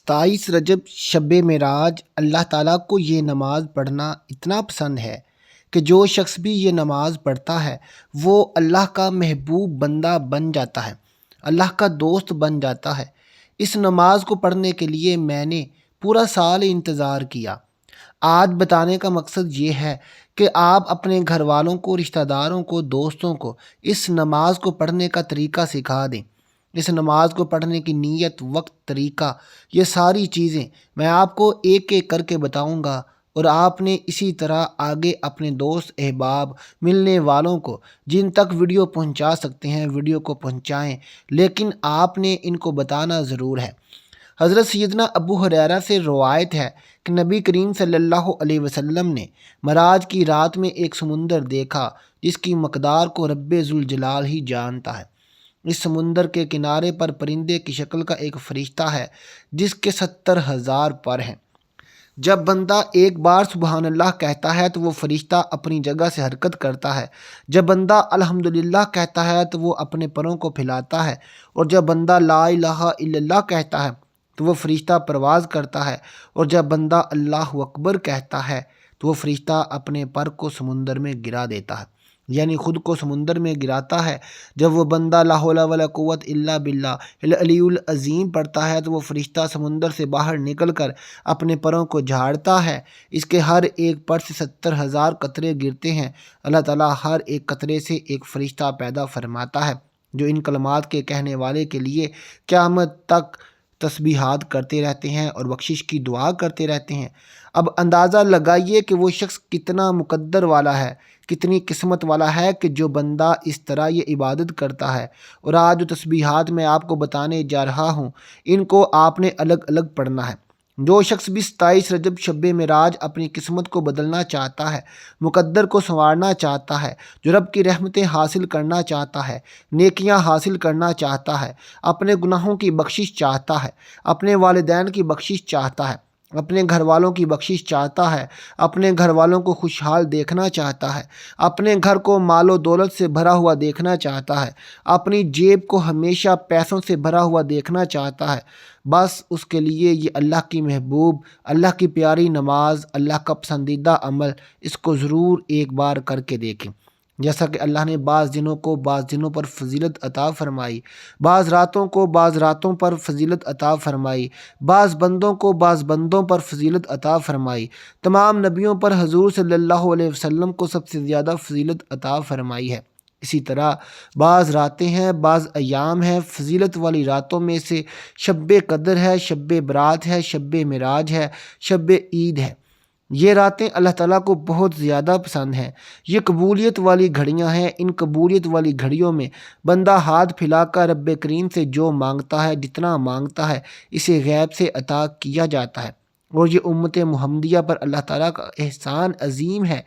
27 رجب شب معراج اللہ تعالیٰ کو یہ نماز پڑھنا اتنا پسند ہے کہ جو شخص بھی یہ نماز پڑھتا ہے وہ اللہ کا محبوب بندہ بن جاتا ہے، اللہ کا دوست بن جاتا ہے۔ اس نماز کو پڑھنے کے لیے میں نے پورا سال انتظار کیا۔ آج بتانے کا مقصد یہ ہے کہ آپ اپنے گھر والوں کو، رشتہ داروں کو، دوستوں کو اس نماز کو پڑھنے کا طریقہ سکھا دیں۔ اس نماز کو پڑھنے کی نیت، وقت، طریقہ، یہ ساری چیزیں میں آپ کو ایک ایک کر کے بتاؤں گا، اور آپ نے اسی طرح آگے اپنے دوست، احباب، ملنے والوں کو جن تک ویڈیو پہنچا سکتے ہیں ویڈیو کو پہنچائیں، لیکن آپ نے ان کو بتانا ضرور ہے۔ حضرت سیدنا ابو ہریرہ سے روایت ہے کہ نبی کریم صلی اللہ علیہ وسلم نے معراج کی رات میں ایک سمندر دیکھا جس کی مقدار کو رب ذوالجلال ہی جانتا ہے۔ اس سمندر کے کنارے پر پرندے کی شکل کا ایک فرشتہ ہے جس کے 70,000 پر ہیں۔ جب بندہ ایک بار سبحان اللہ کہتا ہے تو وہ فرشتہ اپنی جگہ سے حرکت کرتا ہے، جب بندہ الحمدللہ کہتا ہے تو وہ اپنے پروں کو پھیلاتا ہے، اور جب بندہ لا الہ الا اللہ کہتا ہے تو وہ فرشتہ پرواز کرتا ہے، اور جب بندہ اللہ اکبر کہتا ہے تو وہ فرشتہ اپنے پر کو سمندر میں گرا دیتا ہے، یعنی خود کو سمندر میں گراتا ہے۔ جب وہ بندہ لا حول ولا قوت الا باللہ العلی العظیم پڑھتا ہے تو وہ فرشتہ سمندر سے باہر نکل کر اپنے پروں کو جھاڑتا ہے، اس کے ہر ایک پر سے 70,000 قطرے گرتے ہیں۔ اللہ تعالیٰ ہر ایک قطرے سے ایک فرشتہ پیدا فرماتا ہے جو ان کلمات کے کہنے والے کے لیے قیامت تک تسبیحات کرتے رہتے ہیں اور بخشش کی دعا کرتے رہتے ہیں۔ اب اندازہ لگائیے کہ وہ شخص کتنا مقدر والا ہے، کتنی قسمت والا ہے کہ جو بندہ اس طرح یہ عبادت کرتا ہے۔ اور آج جو تسبیحات میں آپ کو بتانے جا رہا ہوں ان کو آپ نے الگ الگ پڑھنا ہے۔ جو شخص بھی 27 رجب شب معراج اپنی قسمت کو بدلنا چاہتا ہے، مقدر کو سنوارنا چاہتا ہے، جو رب کی رحمتیں حاصل کرنا چاہتا ہے، نیکیاں حاصل کرنا چاہتا ہے، اپنے گناہوں کی بخشش چاہتا ہے، اپنے والدین کی بخشش چاہتا ہے، اپنے گھر والوں کی بخشش چاہتا ہے، اپنے گھر والوں کو خوشحال دیکھنا چاہتا ہے، اپنے گھر کو مال و دولت سے بھرا ہوا دیکھنا چاہتا ہے، اپنی جیب کو ہمیشہ پیسوں سے بھرا ہوا دیکھنا چاہتا ہے، بس اس کے لیے یہ اللہ کی محبوب، اللہ کی پیاری نماز، اللہ کا پسندیدہ عمل، اس کو ضرور ایک بار کر کے دیکھیں۔ جیسا کہ اللہ نے بعض دنوں کو بعض دنوں پر فضیلت عطا فرمائی، بعض راتوں کو بعض راتوں پر فضیلت عطا فرمائی، بعض بندوں کو بعض بندوں پر فضیلت عطا فرمائی، تمام نبیوں پر حضور صلی اللہ علیہ وسلم کو سب سے زیادہ فضیلت عطا فرمائی ہے۔ اسی طرح بعض راتیں ہیں، بعض ایام ہیں، فضیلت والی راتوں میں سے شب قدر ہے، شب برات ہے، شب معراج ہے، شب عید ہے۔ یہ راتیں اللہ تعالیٰ کو بہت زیادہ پسند ہیں، یہ قبولیت والی گھڑیاں ہیں۔ ان قبولیت والی گھڑیوں میں بندہ ہاتھ پھیلا کر رب کریم سے جو مانگتا ہے، جتنا مانگتا ہے، اسے غیب سے عطا کیا جاتا ہے، اور یہ امت محمدیہ پر اللہ تعالیٰ کا احسان عظیم ہے۔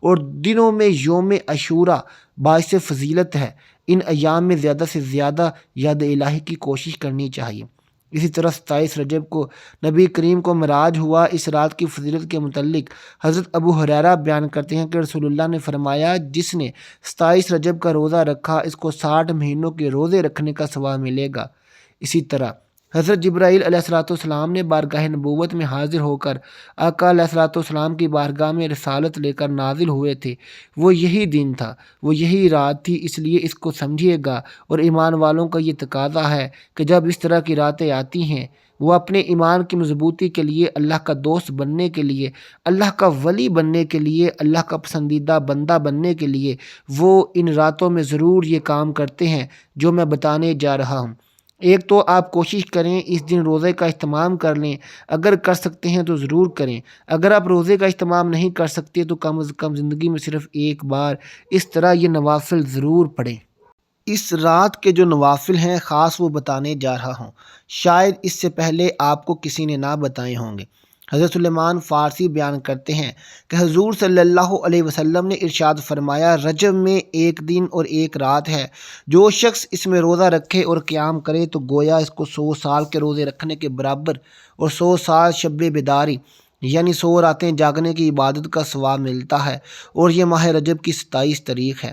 اور دنوں میں یوم عاشوراء باعث فضیلت ہے، ان ایام میں زیادہ سے زیادہ یاد الہی کی کوشش کرنی چاہیے۔ اسی طرح 27 رجب کو نبی کریم کو معراج ہوا۔ اس رات کی فضیلت کے متعلق حضرت ابو ہریرہ بیان کرتے ہیں کہ رسول اللہ نے فرمایا، جس نے 27 رجب کا روزہ رکھا اس کو 60 مہینوں کے روزے رکھنے کا ثواب ملے گا۔ اسی طرح حضرت جبرائیل علیہ السلام نے بارگاہ نبوت میں حاضر ہو کر آقا علیہ السلام کی بارگاہ میں رسالت لے کر نازل ہوئے تھے۔ وہ یہی دن تھا، وہ یہی رات تھی، اس لیے اس کو سمجھیے گا۔ اور ایمان والوں کا یہ تقاضا ہے کہ جب اس طرح کی راتیں آتی ہیں وہ اپنے ایمان کی مضبوطی کے لیے، اللہ کا دوست بننے کے لیے، اللہ کا ولی بننے کے لیے، اللہ کا پسندیدہ بندہ بننے کے لیے وہ ان راتوں میں ضرور یہ کام کرتے ہیں جو میں بتانے جا رہا ہوں۔ ایک تو آپ کوشش کریں اس دن روزے کا اہتمام کر لیں، اگر کر سکتے ہیں تو ضرور کریں۔ اگر آپ روزے کا اہتمام نہیں کر سکتے تو کم از کم زندگی میں صرف ایک بار اس طرح یہ نوافل ضرور پڑھیں۔ اس رات کے جو نوافل ہیں خاص وہ بتانے جا رہا ہوں، شاید اس سے پہلے آپ کو کسی نے نہ بتائے ہوں گے۔ حضرت سلیمان فارسی بیان کرتے ہیں کہ حضور صلی اللہ علیہ وسلم نے ارشاد فرمایا، رجب میں ایک دن اور ایک رات ہے، جو شخص اس میں روزہ رکھے اور قیام کرے تو گویا اس کو 100 سال کے روزے رکھنے کے برابر اور 100 سال شب بیداری یعنی 100 راتیں جاگنے کی عبادت کا ثواب ملتا ہے، اور یہ ماہ رجب کی 27 تاریخ ہے۔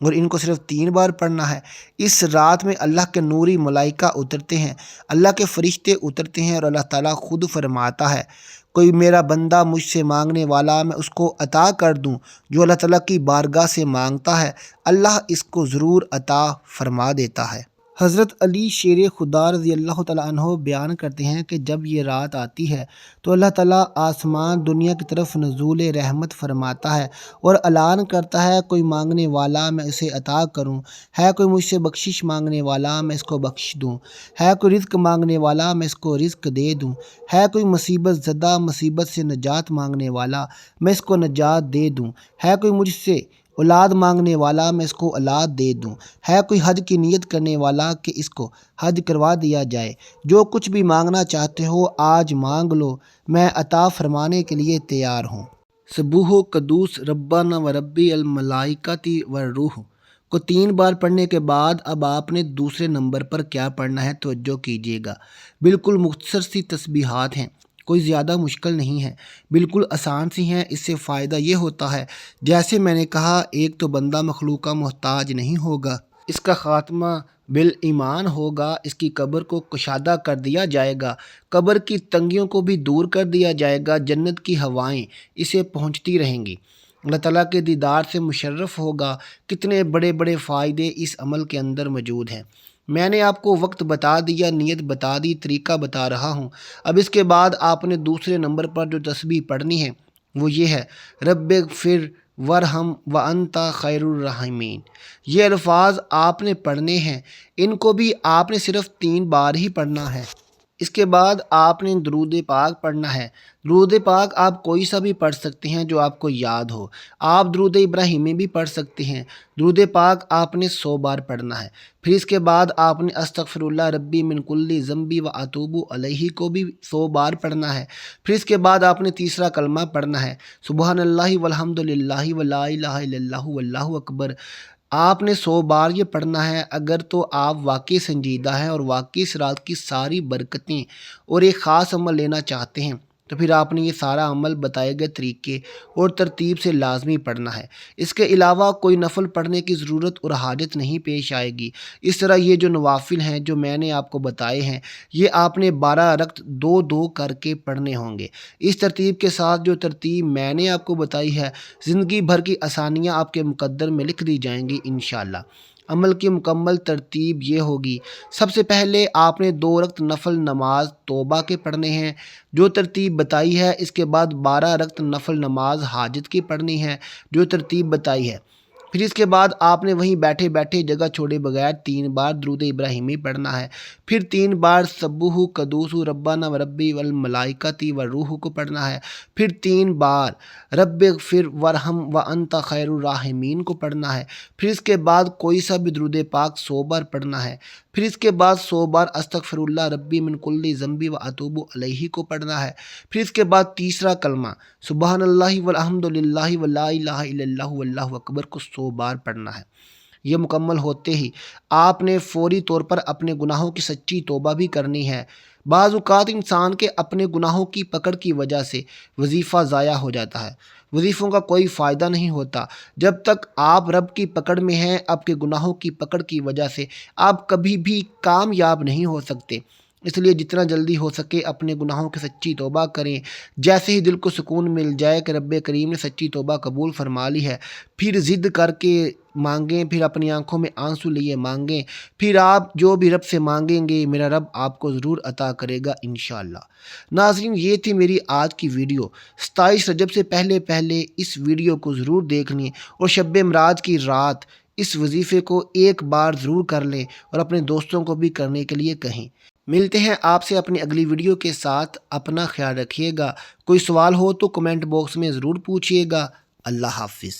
اور ان کو صرف 3 بار پڑھنا ہے۔ اس رات میں اللہ کے نوری ملائکہ اترتے ہیں، اللہ کے فرشتے اترتے ہیں، اور اللہ تعالیٰ خود فرماتا ہے کوئی میرا بندہ مجھ سے مانگنے والا میں اس کو عطا کر دوں، جو اللہ تعالیٰ کی بارگاہ سے مانگتا ہے اللہ اس کو ضرور عطا فرما دیتا ہے۔ حضرت علی شیر خدا رضی اللہ تعالیٰ عنہ بیان کرتے ہیں کہ جب یہ رات آتی ہے تو اللہ تعالیٰ آسمان دنیا کی طرف نزول رحمت فرماتا ہے اور اعلان کرتا ہے کوئی مانگنے والا میں اسے عطا کروں، ہے کوئی مجھ سے بخشش مانگنے والا میں اس کو بخش دوں، ہے کوئی رزق مانگنے والا میں اس کو رزق دے دوں، ہے کوئی مصیبت زدہ مصیبت سے نجات مانگنے والا میں اس کو نجات دے دوں، ہے کوئی مجھ سے اولاد مانگنے والا میں اس کو اولاد دے دوں، ہے کوئی حج کی نیت کرنے والا کہ اس کو حج کروا دیا جائے۔ جو کچھ بھی مانگنا چاہتے ہو آج مانگ لو، میں عطا فرمانے کے لیے تیار ہوں۔ سبوح و قدوس ربنا و ربی الملائکتی والروح کو 3 بار پڑھنے کے بعد اب آپ نے دوسرے نمبر پر کیا پڑھنا ہے توجہ کیجیے گا۔ بالکل مختصر سی تسبیحات ہیں، کوئی زیادہ مشکل نہیں ہے، بالکل آسان سی ہیں۔ اس سے فائدہ یہ ہوتا ہے جیسے میں نے کہا ایک تو بندہ مخلوق کا محتاج نہیں ہوگا، اس کا خاتمہ بالایمان ہوگا، اس کی قبر کو کشادہ کر دیا جائے گا، قبر کی تنگیوں کو بھی دور کر دیا جائے گا، جنت کی ہوائیں اسے پہنچتی رہیں گی، اللہ تعالیٰ کے دیدار سے مشرف ہوگا۔ کتنے بڑے بڑے فائدے اس عمل کے اندر موجود ہیں۔ میں نے آپ کو وقت بتا دیا، نیت بتا دی، طریقہ بتا رہا ہوں۔ اب اس کے بعد آپ نے دوسرے نمبر پر جو تسبیح پڑھنی ہے وہ یہ ہے رب اغفر ورحم وانت خیر الراحمین۔ یہ الفاظ آپ نے پڑھنے ہیں، ان کو بھی آپ نے صرف 3 بار ہی پڑھنا ہے۔ اس کے بعد آپ نے درود پاک پڑھنا ہے۔ درود پاک آپ کوئی سا بھی پڑھ سکتے ہیں جو آپ کو یاد ہو، آپ درود ابراہیمی بھی پڑھ سکتے ہیں۔ درود پاک آپ نے 100 بار پڑھنا ہے۔ پھر اس کے بعد آپ نے استغفر اللہ ربی من کل ذنب و اتوب علیہ کو بھی 100 بار پڑھنا ہے۔ پھر اس کے بعد آپ نے تیسرا کلمہ پڑھنا ہے سبحان اللہ والحمد للہ ولا الہ الا اللہ واللہ اکبر۔ آپ نے 100 بار یہ پڑھنا ہے۔ اگر تو آپ واقعی سنجیدہ ہیں اور واقعی اس رات کی ساری برکتیں اور ایک خاص عمل لینا چاہتے ہیں تو پھر آپ نے یہ سارا عمل بتائے گئے طریقے اور ترتیب سے لازمی پڑھنا ہے۔ اس کے علاوہ کوئی نفل پڑھنے کی ضرورت اور حاجت نہیں پیش آئے گی۔ اس طرح یہ جو نوافل ہیں جو میں نے آپ کو بتائے ہیں یہ آپ نے 12 رکعت 2 کر کے پڑھنے ہوں گے۔ اس ترتیب کے ساتھ جو ترتیب میں نے آپ کو بتائی ہے زندگی بھر کی آسانیاں آپ کے مقدر میں لکھ دی جائیں گی انشاءاللہ۔ عمل کی مکمل ترتیب یہ ہوگی، سب سے پہلے آپ نے 2 رکعت نفل نماز توبہ کے پڑھنے ہیں جو ترتیب بتائی ہے۔ اس کے بعد 12 رکعت نفل نماز حاجت کی پڑھنی ہے جو ترتیب بتائی ہے۔ پھر اس کے بعد آپ نے وہیں بیٹھے بیٹھے جگہ چھوڑے بغیر 3 بار درود ابراہیمی پڑھنا ہے۔ پھر 3 بار سبوح قدوس ربنا و ربی والملائکتی والروح کو پڑھنا ہے۔ پھر 3 بار رب اغفر ورحم وانت خیر الراحمین کو پڑھنا ہے۔ پھر اس کے بعد کوئی سا بھی درود پاک 100 بار پڑھنا ہے۔ پھر اس کے بعد 100 بار استغفر اللہ ربی من کل ذنب و اتوب علیہ کو پڑھنا ہے۔ پھر اس کے بعد تیسرا کلمہ سبحان اللہ والحمد للہ ولا الہ الا اللہ واللہ اکبر کو 100 بار پڑھنا ہے۔ یہ مکمل ہوتے ہی آپ نے فوری طور پر اپنے گناہوں کی سچی توبہ بھی کرنی ہے۔ بعض اوقات انسان کے اپنے گناہوں کی پکڑ کی وجہ سے وظیفہ ضائع ہو جاتا ہے، وظیفوں کا کوئی فائدہ نہیں ہوتا۔ جب تک آپ رب کی پکڑ میں ہیں آپ کے گناہوں کی پکڑ کی وجہ سے آپ کبھی بھی کامیاب نہیں ہو سکتے۔ اس لیے جتنا جلدی ہو سکے اپنے گناہوں کی سچی توبہ کریں۔ جیسے ہی دل کو سکون مل جائے کہ رب کریم نے سچی توبہ قبول فرما لی ہے، پھر ضد کر کے مانگیں، پھر اپنی آنکھوں میں آنسو لیے مانگیں، پھر آپ جو بھی رب سے مانگیں گے میرا رب آپ کو ضرور عطا کرے گا انشاءاللہ۔ ناظرین یہ تھی میری آج کی ویڈیو۔ 27 رجب سے پہلے اس ویڈیو کو ضرور دیکھ لیں اور شب معراج کی رات اس وظیفے کو ایک بار ضرور کر لیں اور اپنے دوستوں کو بھی کرنے کے لیے کہیں۔ ملتے ہیں آپ سے اپنی اگلی ویڈیو کے ساتھ۔ اپنا خیال رکھیے گا۔ کوئی سوال ہو تو کمنٹ باکس میں ضرور پوچھیے گا۔ اللہ حافظ۔